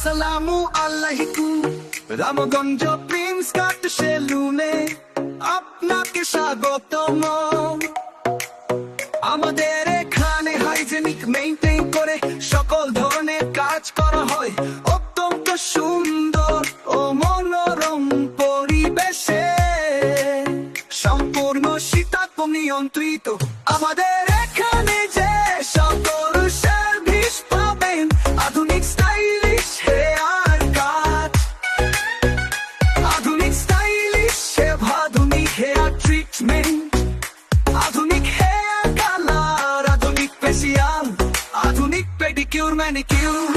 আসসালামু আলাইকুম। রামগঞ্জ প্রিন্স কাট সেলুনে আপনাকে স্বাগতম। আমাদের এখানে হাইজেনিক মেইনটেইন করে সকল ধরনের কাজ করা হয় অত্যন্ত সুন্দর ও মনোরম পরিবেশে, সম্পূর্ণ শীতাতপ নিয়ন্ত্রিত। আমাদের এখানে যে সকল সার্ভিস পাবেন, আধুনিক স্টাইলিশ হেয়ার কাট, আধুনিক স্টাইলিশ শেভ, আধুনিক হেয়ার ট্রিটমেন্ট, আধুনিক হেয়ার কালার, আধুনিক ফেসিয়াল, আধুনিক পেডিকিউর ম্যানিকিউর।